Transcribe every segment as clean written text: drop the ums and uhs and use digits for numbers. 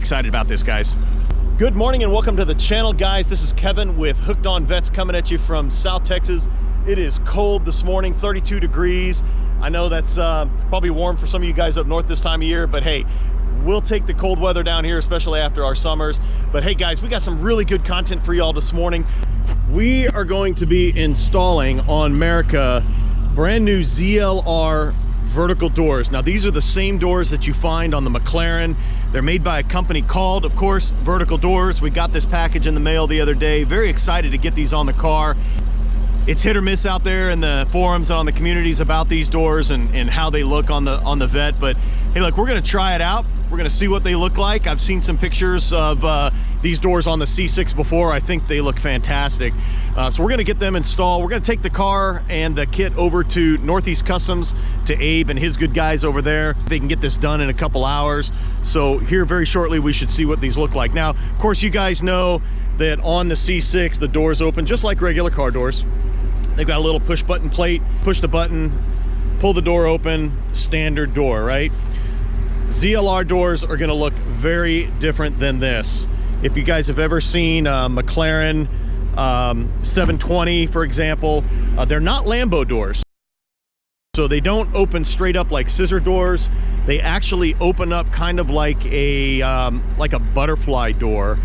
excited about this, guys. Good morning and welcome to the channel, guys. This is Kevin with Hooked on Vets coming at you from South Texas. It is cold this morning, 32 degrees. I know that's probably warm for some of you guys up north this time of year, but hey, we'll take the cold weather down here, especially after our summers. But hey guys, we got some really good content for y'all this morning. We are going to be installing on America brand new ZLR vertical doors. Now these are the same doors that you find on the McLaren. They're made by a company called, of course, Vertical Doors. We got this package in the mail the other day. Very excited to get these on the car. It's hit or miss out there in the forums and on the communities about these doors and how they look on the Vet. But hey, look, we're gonna try it out. We're gonna see what they look like. I've seen some pictures of these doors on the C6 before. I think they look fantastic. So we're gonna get them installed. We're gonna take the car and the kit over to Northeast Customs to Abe and his good guys over there. They can get this done in a couple hours. So here very shortly, we should see what these look like. Now, of course, you guys know that on the C6, the doors open just like regular car doors. They've got a little push button plate, push the button, pull the door open, standard door, right? ZLR doors are gonna look very different than this. If you guys have ever seen McLaren 720, for example, they're not Lambo doors. So they don't open straight up like scissor doors. They actually open up kind of like a butterfly door.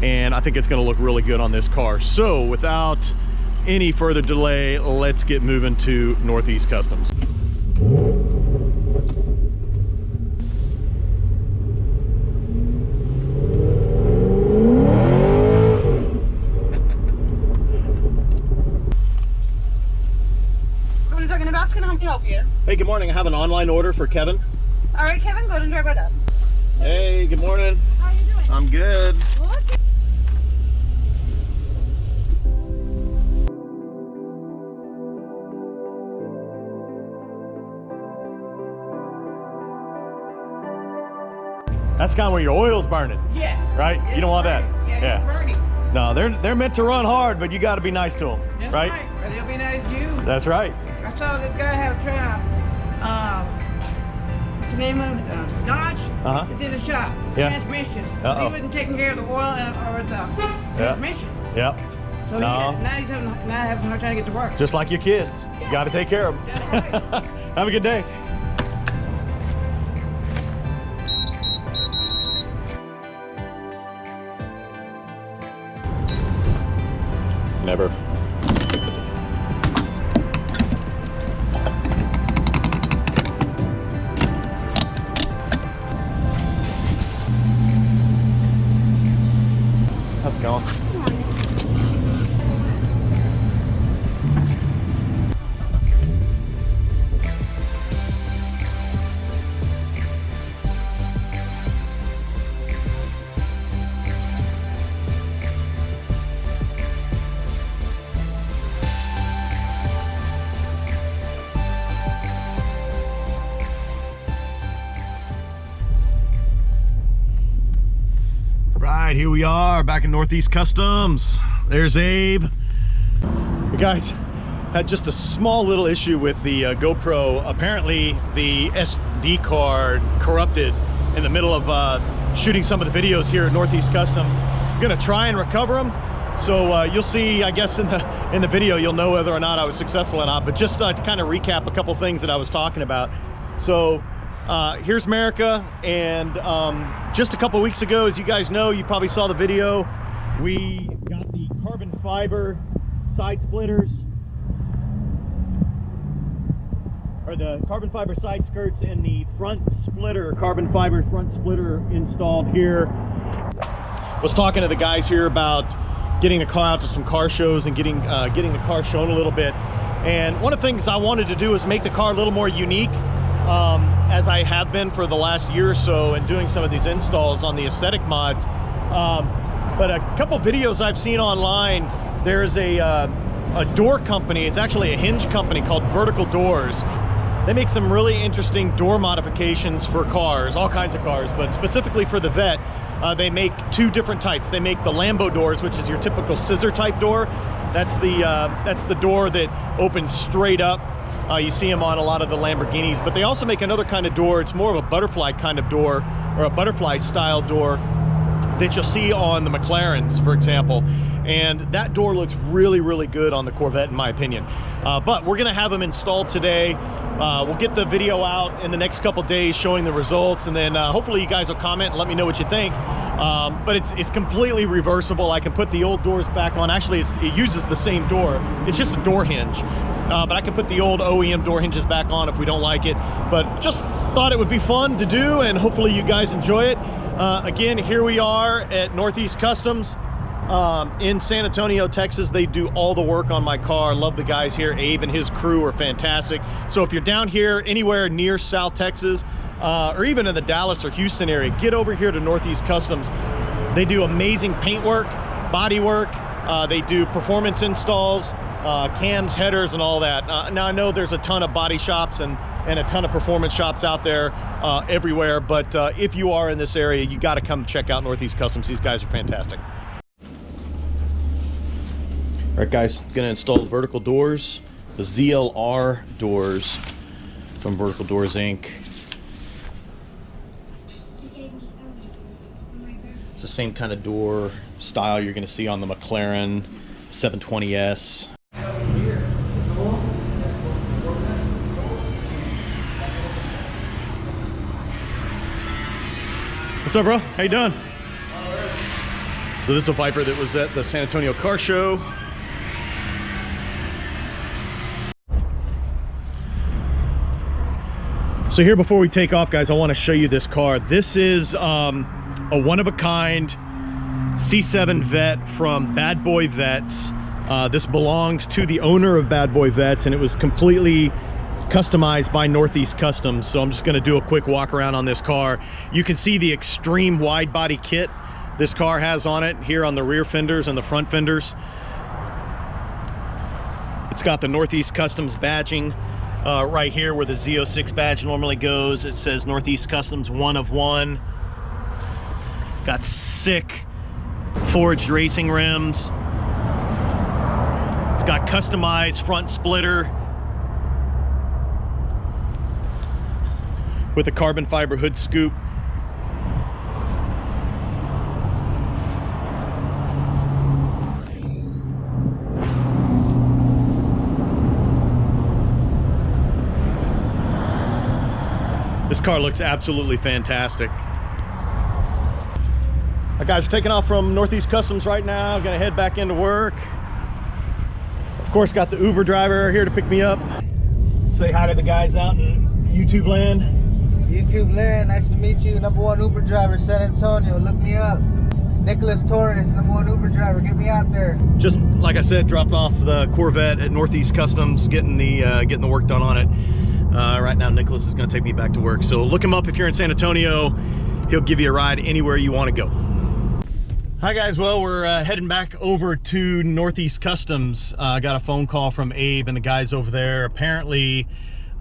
And I think it's gonna look really good on this car. So without any further delay, let's get moving to Northeast Customs. Hey, good morning. I have an online order for Kevin. All right, Kevin, go ahead and drive right up. Hey, good morning. How are you doing? I'm good. Look. That's kind of where your oil's burning. Yes. Right? You don't want that. Yeah. It's burning. No, they're meant to run hard, but you got to be nice to them, That's right? Or they'll be nice to you. That's right. I saw this guy have a trap. What's the name of it? Dodge. It's in the shop. Yeah. Transmission. Uh-oh. He wasn't taking care of the oil or the transmission. Yep. So now he's having a hard time to get to work. Just like your kids. You got to take care of them. That's right. Have a good day. Never. How's it going? Right, here we are back in Northeast Customs. There's Abe. Hey guys, had just a small little issue with the GoPro. Apparently the SD card corrupted in the middle of shooting some of the videos here at Northeast Customs. I'm gonna try and recover them. So you'll see, I guess in the video, you'll know whether or not I was successful or not. But just to kind of recap a couple things that I was talking about. So here's America, and just a couple weeks ago, as you guys know, you probably saw the video, we got the carbon fiber side splitters, or the carbon fiber side skirts and the front splitter, carbon fiber front splitter installed here. Was talking to the guys here about getting the car out to some car shows and getting the car shown a little bit. And one of the things I wanted to do was make the car a little more unique, as I have been for the last year or so, and doing some of these installs on the aesthetic mods. But a couple videos I've seen online, there's a door company. It's actually a hinge company called Vertical Doors. They make some really interesting door modifications for cars, all kinds of cars, but specifically for the Vet, they make two different types. They make the Lambo doors, which is your typical scissor type door. That's the door that opens straight up. You see them on a lot of the Lamborghinis, but they also make another kind of door. It's more of a butterfly kind of door or a butterfly style door that you'll see on the McLarens, for example. And that door looks really, really good on the Corvette, in my opinion. But we're gonna have them installed today. We'll get the video out in the next couple days showing the results, and then hopefully you guys will comment and let me know what you think. But it's completely reversible. I can put the old doors back on. Actually, it uses the same door. It's just a door hinge. But I can put the old OEM door hinges back on if we don't like it. But just thought it would be fun to do, and hopefully you guys enjoy it. Again, here we are at Northeast Customs in San Antonio, Texas. They do all the work on my car. Love the guys here. Abe and his crew are fantastic. So if you're down here anywhere near South Texas, or even in the Dallas or Houston area, get over here to Northeast Customs. They do amazing paint work, body work. They do performance installs, cams, headers, and all that. Now I know there's a ton of body shops and a ton of performance shops out there everywhere, but if you are in this area, you got to come check out Northeast Customs. These guys are fantastic. All right, guys, gonna install the vertical doors, the ZLR doors from Vertical Doors Inc. It's the same kind of door style you're gonna see on the McLaren 720S. What's up, bro? How you doing? So this is a Viper that was at the San Antonio car show. So here, before we take off, guys, I want to show you this car. This is a one-of-a-kind C7 Vet from Bad Boy Vets. This belongs to the owner of Bad Boy Vets, and it was completely customized by Northeast Customs. So I'm just going to do a quick walk around on this car. You can see the extreme wide body kit this car has on it here on the rear fenders and the front fenders. It's got the Northeast Customs badging right here where the Z06 badge normally goes. It says Northeast Customs 1 of 1. Got sick forged racing rims. It's got customized front splitter with a carbon fiber hood scoop. This car looks absolutely fantastic. All right, guys, we're taking off from Northeast Customs right now. Gonna head back into work. Of course, got the Uber driver here to pick me up. Say hi to the guys out in YouTube land. YouTube land, nice to meet you. #1 Uber driver, San Antonio. Look me up. Nicholas Torres, #1 Uber driver. Get me out there. Just like I said, dropping off the Corvette at Northeast Customs, getting the work done on it. Right now, Nicholas is going to take me back to work. So look him up if you're in San Antonio. He'll give you a ride anywhere you want to go. Hi guys, well, we're heading back over to Northeast Customs. I got a phone call from Abe and the guys over there. Apparently,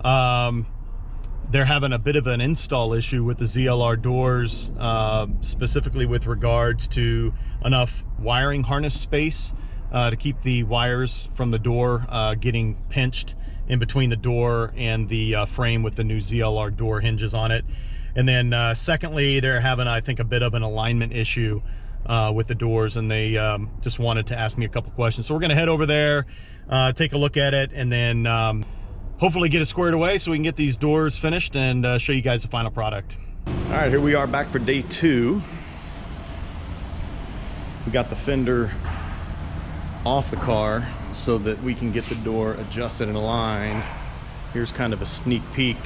they're having a bit of an install issue with the ZLR doors, specifically with regards to enough wiring harness space to keep the wires from the door getting pinched in between the door and the frame with the new ZLR door hinges on it. And then secondly, they're having, I think, a bit of an alignment issue with the doors, and they just wanted to ask me a couple questions. So we're gonna head over there, take a look at it, and then hopefully get it squared away so we can get these doors finished and show you guys the final product. All right, here we are back for day 2. We got the fender off the car so that we can get the door adjusted and aligned. Here's kind of a sneak peek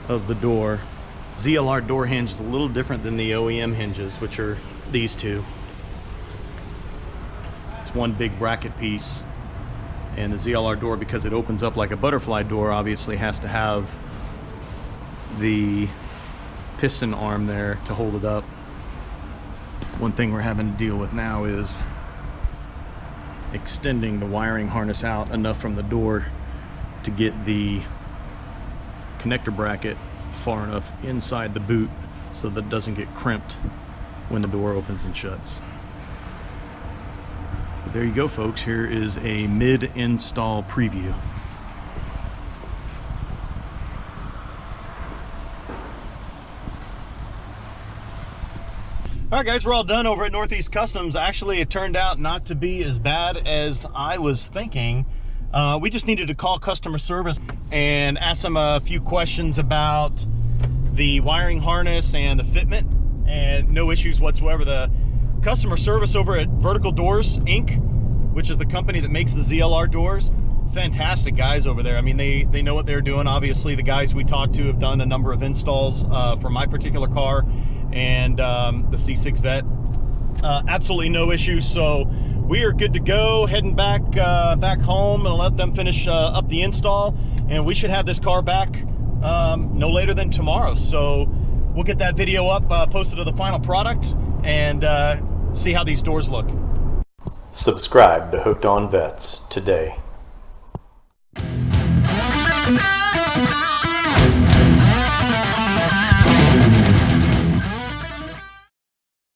of the door. ZLR door hinge is a little different than the OEM hinges, which are these two. It's one big bracket piece, and the ZLR door, because it opens up like a butterfly door, obviously has to have the piston arm there to hold it up. One thing we're having to deal with now is extending the wiring harness out enough from the door to get the connector bracket far enough inside the boot so that it doesn't get crimped when the door opens and shuts. But there you go, folks. Here is a mid-install preview. All right, guys, we're all done over at Northeast Customs. Actually, it turned out not to be as bad as I was thinking. We just needed to call customer service and ask them a few questions about the wiring harness and the fitment, and no issues whatsoever. The customer service over at Vertical Doors Inc., which is the company that makes the ZLR doors, fantastic guys over there. I mean, they know what they're doing. Obviously, the guys we talked to have done a number of installs for my particular car and the C6 Vet. Absolutely no issues. So we are good to go, heading back home, and let them finish up the install, and we should have this car back no later than tomorrow. So we'll get that video up, posted to the final product, and see how these doors look. Subscribe to Hooked on Vets today.